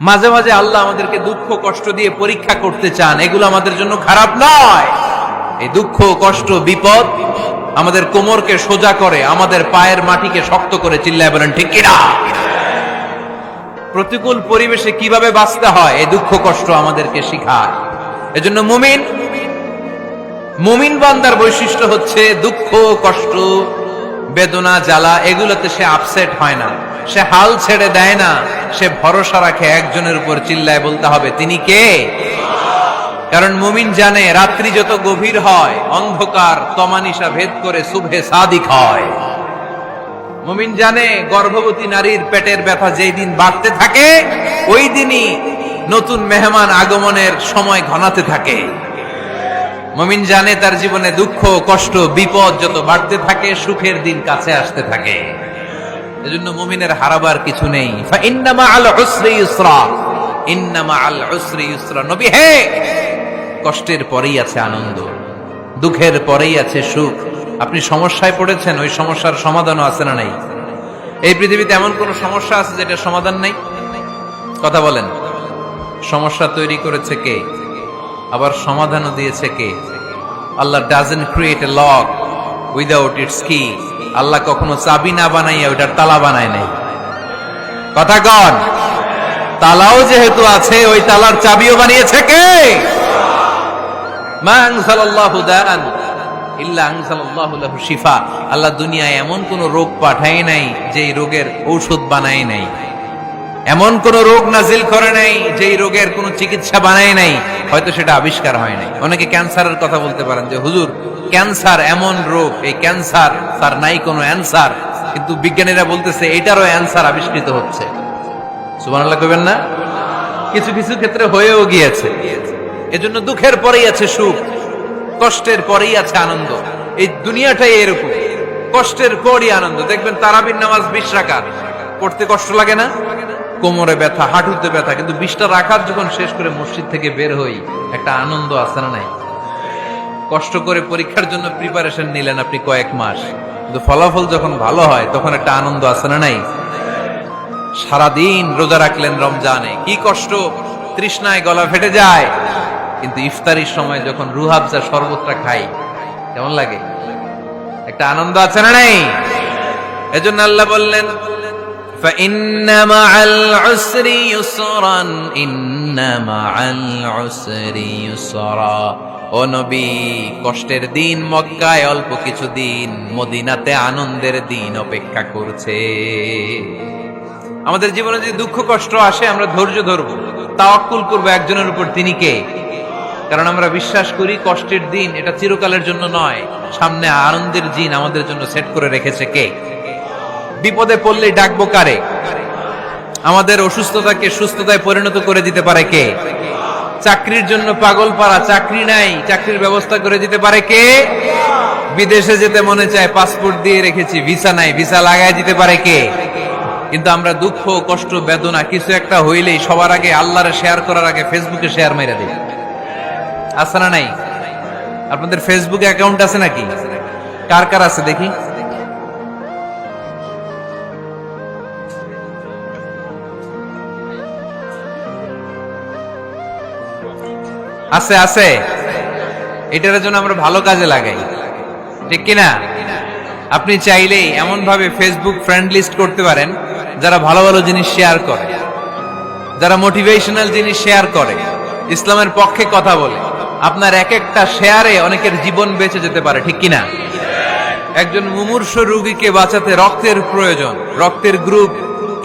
মাঝে মাঝে আল্লাহ আমাদেরকে দুঃখ কষ্ট দিয়ে পরীক্ষা করতে চান, এগুলো আমাদের জন্য খারাপ নয়। এই দুঃখ কষ্ট বিপদ আমাদের কোমরকে সোজা করে, আমাদের পায়ের মাটিকে শক্ত করে। চিল্লায় বলেন ঠিক কিনা? প্রতিকূল পরিবেশে কিভাবে বাঁচতে হয় এই দুঃখ কষ্ট আমাদেরকে শিখায়। এজন্য মুমিন বান্দার বৈশিষ্ট্য হচ্ছে দুঃখ কষ্ট বেদনা জ্বালা এগুলোতে সে আপসেট হয় না, সে হাল ছেড়ে দেয় না, সে ভরসা রাখে একজনের উপর। চিল্লায় বলতে হবে তিনি কে? কারণ মুমিন জানে রাত্রি যত গভীর হয় অন্ধকার তমানিসা ভেদ করে সুবহে সাদিক হয়। মুমিন জানে গর্ভবতী নারীর পেটের ব্যথা যেই দিন বাড়তে থাকে ওই দিনই নতুন মেহমান আগমনের সময় ঘনাতে থাকে। মুমিন জানে তার জীবনে দুঃখ কষ্ট বিপদ যত বাড়তে থাকে সুখের দিন কাছে আসতে থাকে। এজন্য মুমিনের হারাবার কিছু নেই। ইন্না মাআল উসরি ইউসরা, ইন্না মাআল উসরি ইউসরা। নবী হে, কষ্টের পরেই আছে আনন্দ, দুঃখের পরেই আছে সুখ। আপনি সমস্যায় পড়েছেন, ওই সমস্যার সমাধানও আছে না নাই? এই পৃথিবীতে এমন কোন সমস্যা আছে যেটা সমাধান নাই? কথা বলেন। সমস্যা তৈরি করেছে কে? আবার সমাধানও দিয়েছে কে? আল্লাহ doesn't create a lock without its key. আল্লাহ কখনো চাবি না বানাইয়া ওইটার তালা বানায় নাই। কথা কন। তালাও যেহেতু আছে ওই তালার চাবিও বানিয়েছে কে? মা আনজালাল্লাহু দাআন ইল্লা আনজালাল্লাহু লাহু শিফা। আল্লাহ দুনিয়ায় এমন কোন রোগ পাঠায় নাই যেই রোগের ঔষধ বানায় নাই, এমন কোন রোগ নাজিল করে নাই যেই রোগের কোন চিকিৎসা বানায় নাই, হয়তো সেটা আবিষ্কার হয় নাই। অনেকে ক্যান্সারের কথা বলতে পারেন যে হুজুর ক্যান্সার এমন রোগ, এই ক্যান্সার তার নাই কোনো অ্যান্সার, কিন্তু বিজ্ঞানীরা বলতেছে এটারও অ্যান্সার আবিষ্কৃত হচ্ছে। সুবহানাল্লাহ কইবেন না? কিছু কিছু ক্ষেত্রে হয়েও গিয়েছে। এজন্য দুঃখের পরেই আছে সুখ, কষ্টের পরেই আছে আনন্দ। এই দুনিয়াটাই এরকম, কষ্টের পরই আনন্দ। দেখবেন তারাবির নামাজ 20 রাকাত পড়তে কষ্ট লাগে না? কোমরে ব্যথা, হাঁটুতে ব্যথা, কিন্তু 20টা রাকাত যখন শেষ করে মসজিদ থেকে বের হই একটা আনন্দ আছে না নাই? কষ্ট করে পরীক্ষার জন্য প্রিপারেশন নিলেন আপনি কয়েক মাস, কিন্তু ফলাফল যখন ভালো হয় তখন একটা আনন্দ আছে না নাই? সারাদিন রোজা রাখলেন রমজানে, কি কষ্ট, তৃষ্ণায় গলা ফেটে যায়, কিন্তু ইফতারির সময় যখন রুহাবজা শরবতটা খাই কেমন লাগে? একটা আনন্দ আছে না নাই? এজন্য আল্লাহ বললেন فَإِنَّ مَعَ الْعُسْرِ يُسْرًا إِنَّ مَعَ الْعُسْرِ يُسْرًا। ও নবী, কষ্টের দিন মক্কায় অল্প কিছু দিন, মদিনাতে আনন্দের দিন অপেক্ষা করছে। আমাদের জীবনে যদি দুঃখ কষ্ট আসে আমরা ধৈর্য ধরবো, তাওয়াক্কুল করবো একজনের উপর, তিনি কে? কারণ আমরা বিশ্বাস করি কষ্টের দিন এটা চিরকালের জন্য নয়, সামনে আনন্দের দিন আমাদের জন্য সেট করে রেখেছে কে? বিপদে পড়লে ডাকবো কারে? আমাদের অসুস্থতাকে সুস্থতায় পরিণত করে দিতে পারে কে? চাকরির জন্য পাগল পারা, চাকরি নাই, চাকরির ব্যবস্থা করে দিতে পারে কে? বিদেশে যেতে মনে চায়, পাসপোর্ট দিয়ে রেখেছি, ভিসা নাই, ভিসা লাগায় দিতে পারে কে? কিন্তু আমরা দুঃখ কষ্ট বেদনা কিছু একটা হইলেই সবার আগে আল্লাহরে শেয়ার করার আগে ফেসবুকে শেয়ার মেরে দিই। আছে না নাই? আপনাদের ফেসবুকে অ্যাকাউন্ট আছে নাকি? কার কার আছে দেখি? আছে আছে। এটার জন্য আমরা ভালো কাজে লাগাই, ঠিক কিনা? আপনি চাইলেই এমন ভাবে ফেসবুক ফ্রেন্ড লিস্ট করতে পারেন যারা ভালো ভালো জিনিস শেয়ার করে, যারা মোটিভেশনাল জিনিস শেয়ার করে, ইসলামের পক্ষে কথা বলে। আপনার এক একটা শেয়ারে অনেকের জীবন বেঁচে যেতে পারে, ঠিক কিনা? একজন মুমূর্ষ রোগীকে বাঁচাতে রক্তের প্রয়োজন, রক্তের গ্রুপ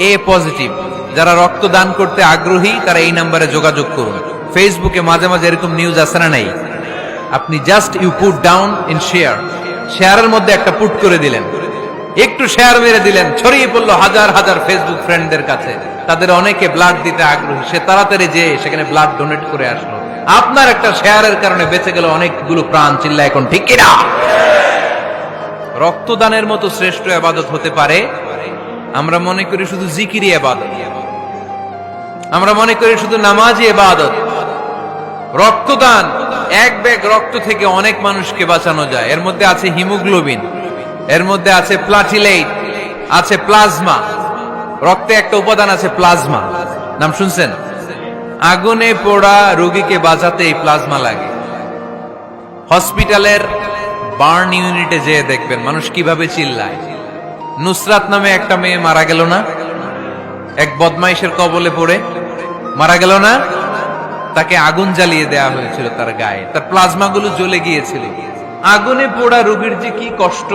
এ পজিটিভ। যারা রক্ত দান করতে আগ্রহী তারা এই নাম্বারে যোগাযোগ করুন। ফেসবুকে মাঝে মাঝে এরকম নিউজ আসে না নাই? আপনি just you put down in share, শেয়ারের মধ্যে একটা পুট করে দিলেন, একটু শেয়ার মেরে দিলেন, ছড়িয়ে পড়লো হাজার হাজার ফেসবুক ফ্রেন্ডদের কাছে। তাদের অনেকে ব্লাড দিতে আগ্রহী, সে তাড়াতাড়ি যে সেখানে ব্লাড ডোনেট করে আসলো। আপনার একটা শেয়ারের কারণে বেঁচে গেল অনেকগুলো প্রাণ। চিল্লা এখন ঠিক কিনা? রক্তদানের মতো শ্রেষ্ঠ ইবাদত হতে পারে? আমরা মনে করি শুধু জিকিরি ইবাদত, আমরা মনে করি শুধু নামাজি ইবাদত। রক্তদান, এক ব্যাগ রক্ত থেকে অনেক মানুষকে বাঁচানো যায়। এর মধ্যে আছে হিমোগ্লোবিন, এর মধ্যে আছে প্লাটিলেট, আছে প্লাজমা। রক্তে একটা উপাদান আছে প্লাজমা। নাম শুনছেন? আগুনে পোড়া রোগীকে বাঁচাতে এই প্লাজমা লাগে। হসপিটালের বার্ন ইউনিটে যেয়ে দেখবেন মানুষ কিভাবে চিল্লায়। নুসরাত নামে একটা মেয়ে মারা গেল না, এক বদমাইশের কবলে পড়ে মারা গেল না? তাকে আগুন জ্বালিয়ে দেয়া হয়েছিল তার গায়ে, তার প্লাজমা গুলো জ্বলে গিয়েছিল। আগুনে পোড়া রোগীর যে কি কষ্ট,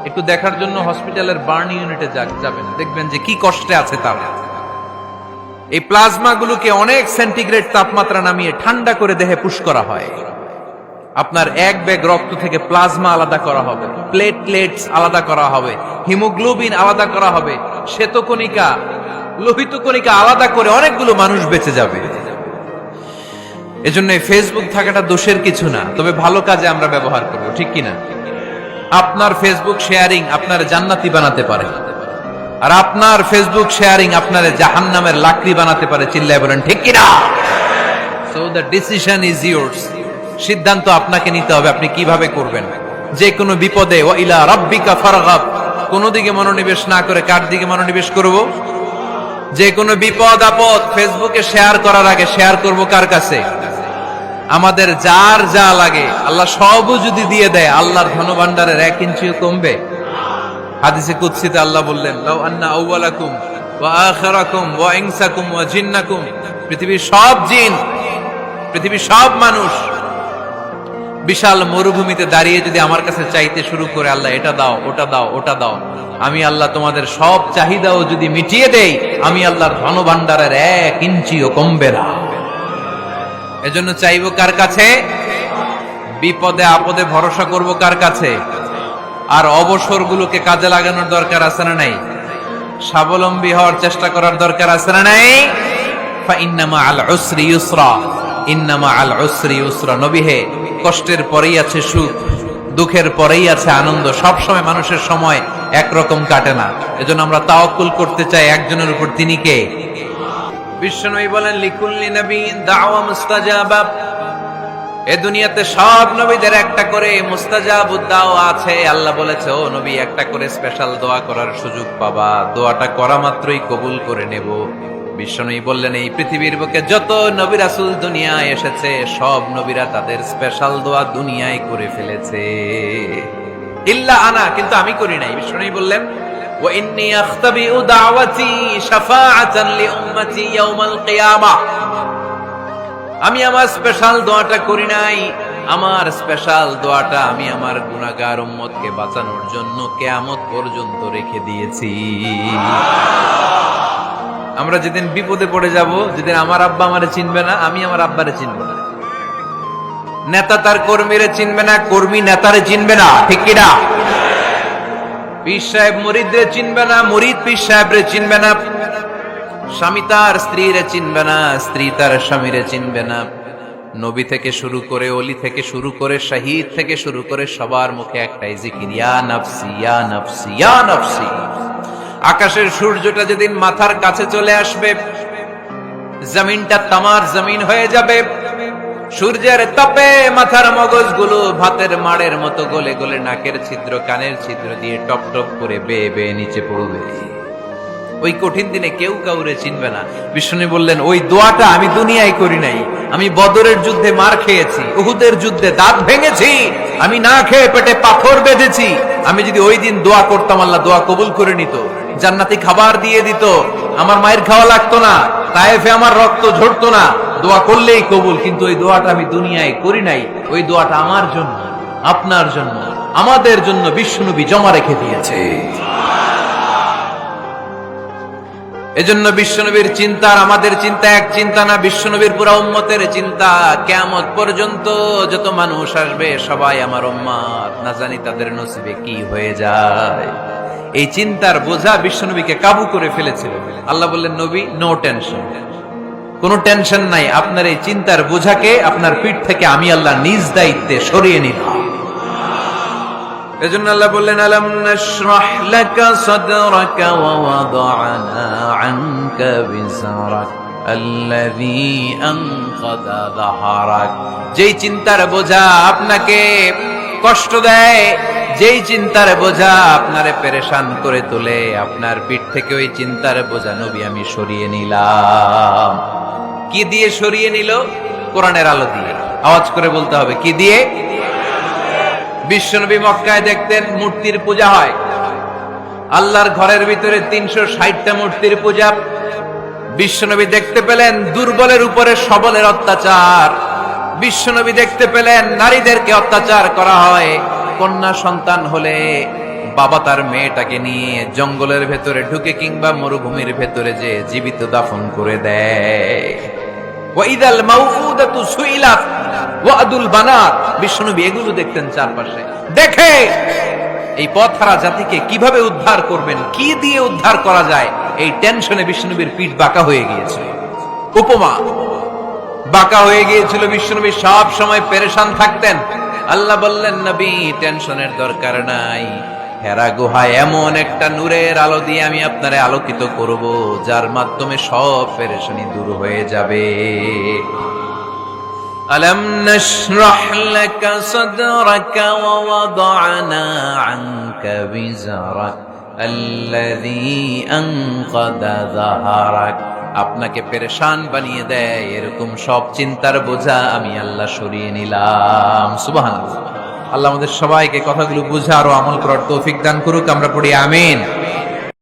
একটু দেখার জন্য হসপিটালের বার্ন ইউনিটে যাবেন, দেখবেন যে কি কষ্টে আছে তারা। এই প্লাজমা গুলোকে অনেক সেন্টিগ্রেড তাপমাত্রা নামিয়ে ঠান্ডা করে দেহে পুশ করা হয়। আপনার এক ব্যাগ রক্ত থেকে প্লাজমা আলাদা করা হবে, প্লেটলেটস আলাদা করা হবে, হিমোগ্লোবিন আলাদা করা হবে, শ্বেতকণিকা, লোহিত কণিকা আলাদা করে অনেকগুলো মানুষ বেঁচে যাবে। এজন্য ফেসবুক থাকাটা দোষের কিছু না, তবে ভালো কাজে আমরা ব্যবহার করব, ঠিক কিনা? আপনার ফেসবুক শেয়ারিং আপনার জান্নাতি বানাতে পারে, আর আপনার ফেসবুক শেয়ারিং আপনার জাহান্নামের লাকড়ি বানাতে পারে। চিল্লায় বলেন ঠিক কিনা? So the decision is yours. সিদ্ধান্ত আপনাকে নিতে হবে, আপনি কিভাবে করবেন। যে কোনো বিপদে ওয়া ইলা রাব্বিকা ফারগাব, কোন দিকে মনোনিবেশ না করে কার দিকে মনোনিবেশ করব? যে কোনো বিপদ আপদ ফেসবুকে শেয়ার করার আগে শেয়ার করব কার কাছে? আমাদের যার যা লাগে আল্লাহ সবও যদি দিয়ে দেয়, আল্লাহর ধনভাণ্ডারের 1 ইঞ্চিও কমবে? হাদিসে কুদসিতে আল্লাহ বললেন, লাউ আন্না আউওয়ালাকুম ওয়া আখিরাকুম ওয়া ইনসাকুম ওয়া জিন্নাকুম, পৃথিবীর সব জিন, পৃথিবীর সব মানুষ বিশাল মরুভূমিতে দাঁড়িয়ে যদি আমার কাছে চাইতে শুরু করে, আল্লাহ এটা দাও, ওটা দাও, ওটা দাও, আমি আল্লাহ তোমাদের সব চাহিদাও যদি মিটিয়ে দেই, আমি আল্লাহর ধনভাণ্ডারের 1 ইঞ্চিও কমবে না। এজন্য চাইবো কার কাছে? বিপদে আপদে ভরসা করব কার কাছে? আর অবসরগুলোকে কাজে লাগানোর দরকার আছে না নাই? স্বাবলম্বী হওয়ার চেষ্টা করার দরকার আছে না নাই? ফা ইন্নামা আল উসরি ইউসরা, ইন্নামা আল উসরি ইউসরা। নবী হে, কষ্টের পরেই আছে সুখ, দুঃখের পরেই আছে আনন্দ। সব সময় মানুষের সময় একরকম কাটে না। এজন্য আমরা তাওয়াক্কুল করতে চাই একজনের উপর, তিনি কে? বিশ্বনবী বলেন, লিকুল্লি নবিয়্যিন দাওয়া মুস্তাজাবা। এই দুনিয়াতে সব নবীদের একটা করে মুস্তাজাবুদ দাওয়া আছে। আল্লাহ বলেছে, ও নবী, একটা করে স্পেশাল দোয়া করার সুযোগ পাবা, দোয়াটা করা মাত্রই কবুল করে নেব। বিশ্বনবী বললেন, এই পৃথিবীর বুকে যত নবী রাসূল দুনিয়ায় এসেছে, সব নবীরা তাদের স্পেশাল দোয়া দুনিয়ায় করে ফেলেছে, ইল্লা আনা, কিন্তু আমি করি নাই। বিশ্বনবী বললেন, ওয়া ইন্নী আখতাবিউ দাওয়াতি শাফাআতান লিউম্মতি ইয়াউমাল কিয়ামাহ। আমি আমার স্পেশাল দোয়াটা করি নাই, আমার স্পেশাল দোয়াটা আমি আমার গুনাহগার উম্মতকে বাঁচানোর জন্য কিয়ামত পর্যন্ত রেখে দিয়েছি। আমরা যেদিন বিপদে পড়ে যাব, যেদিন আমার আব্বা আমারে চিনবে না, আমি আমার আব্বারে চিনব না, নেতা তার কর্মীরে চিনবে না, কর্মী নেতারে চিনবে না, ঠিক কিনা? পীর সাহেব মুরিদরে চিনবে না, মুরিদ পীর সাহেবরে চিনবে না, স্বামী তার স্ত্রীরে চিনবে না, স্ত্রী তার স্বামীরে চিনবে না। নবী থেকে শুরু করে, ওলি থেকে শুরু করে, শহীদ থেকে শুরু করে সবার মুখে একটাই জিকির, ইয়া নাফসি ইয়া নাফসি ইয়া নাফসি। আকাশের সূর্যটা যেদিন মাথার কাছে চলে আসবে, জমিনটা তামার জমিন হয়ে যাবে, সূর্যের তাপে মাথার মগজগুলো ভাতের মাড়ের মতো গলে গলে নাকের ছিদ্র কানের ছিদ্র দিয়ে টপ টপ করে বেয়ে বেয়ে নিচে পড়বে। ওই কঠিন দিনে কেউ কাউরে চিনবে না। বিষ্ণু বললেন, ওই দোয়াটা আমি দুনিয়ায় করি নাই, আমি বদরের যুদ্ধে মার খেয়েছি, উহুদের যুদ্ধে দাঁত ভেঙেছি, আমি না খেয়ে পেটে পাথর বেঁধেছি। আমি যদি ওই দিন দোয়া করতাম, আল্লাহ দোয়া কবুল করে নিত, জান্নাতি খাবার দিয়ে দিত, আমার মায়ের খাওয়া লাগতো না, তায়েফে আমার রক্ত ঝরতো না, দোয়া করলেই কবুল। কিন্তু ওই দোয়াটা আমি দুনিয়ায় করি নাই, ওই দোয়াটা আমার জন্য, আপনার জন্য, আমাদের জন্য বিশ্বনবী জমা রেখে দিয়েছে। এজন্য বিশ্বনবীর চিন্তা আর আমাদের চিন্তা এক চিন্তা না, বিশ্বনবীর পুরা উম্মতের চিন্তা। কিয়ামত পর্যন্ত যত মানুষ আসবে সবাই আমার উম্মত, না জানি তাদের নসিবে কি হয়ে যায়। এই চিন্তার বোঝা বিশ্বনবীকে কাবু করে ফেলেছিল। আল্লাহ বললেন, নবী, নো টেনশন, কোনো টেনশন নাই, আপনার এই চিন্তার বোঝাকে আপনার পিঠ থেকে আমি আল্লাহ নিজ দায়িত্বে সরিয়ে নিলাম। এজন্য আল্লাহ বললেন, আলাম নাশরাহ লাকা সাদরাকা ওয়া ওয়াদা'না আনকা বিজরাক আল্লাযী আনকাযা যাহরাক। যেই চিন্তার বোঝা আপনাকে কষ্ট দেয়, যেই চিন্তার বোঝা আপনারে পেরেশান করে তোলে, আপনার পিঠ থেকে ওই চিন্তার বোঝা নবী আমি সরিয়ে নিলাম। কি দিয়ে সরিয়ে নিল? কোরআনের আলো দিয়ে। আওয়াজ করে বলতে হবে, কি দিয়ে? বিশ্বনবী মক্কায় দেখতেন মূর্তির পূজা হয়, আল্লাহর ঘরের ভিতরে 360টা মূর্তির পূজা। বিশ্বনবী দেখতে পেলেন দুর্বলের উপরে সবলের অত্যাচার। বিশ্বনবী দেখতে পেলেন নারীদেরকে অত্যাচার করা হয়। কন্যা সন্তান হলে বাবা তার মেয়েটাকে নিয়ে জঙ্গলের ভেতরে ঢুকে কিংবা মরুভূমির ভেতরে যে জীবিত দাফন করে দেয়। ওয়াইদাল মাউউদাতু সুইলাত ওয়াদুল বানাত। বিশ্বনবী এগুলো দেখতেন চারপাশে। দেখে এই পথহারা জাতিকে কিভাবে উদ্ধার করবেন, কি দিয়ে উদ্ধার করা যায়, এই টেনশনে বিশ্বনবীর পিঠ বাঁকা হয়ে গিয়েছিল। উপমা বাঁকা হয়ে গিয়েছিল। বিশ্বনবী সব সময় পেরেশান থাকতেন। আল্লাহ বললেন, নবী টেনশনের দরকার নাই, হেরা গুহায় এমন একটা নূরের আলো দিয়ে আমি আপনারে আলোকিত করব, যার মাধ্যমে সব পেরেশানি দূর হয়ে যাবে। আলম নাশরাহ লাকা সাদরাকা ওয়া ওয়াদা'না আনকা বিজরাক আল্লাযী আনকাদা যাহরাক। আপনাকে পেরেশান বানিয়ে দেয় এরকম সব চিন্তার বোঝা আমি আল্লাহ সরিয়ে নিলাম। সুবহানাল্লাহ। আল্লাহ আমাদের সবাইকে কথাগুলো বুঝার ও আমল করার তৌফিক দান করুক। আমরা পড়ি আমিন।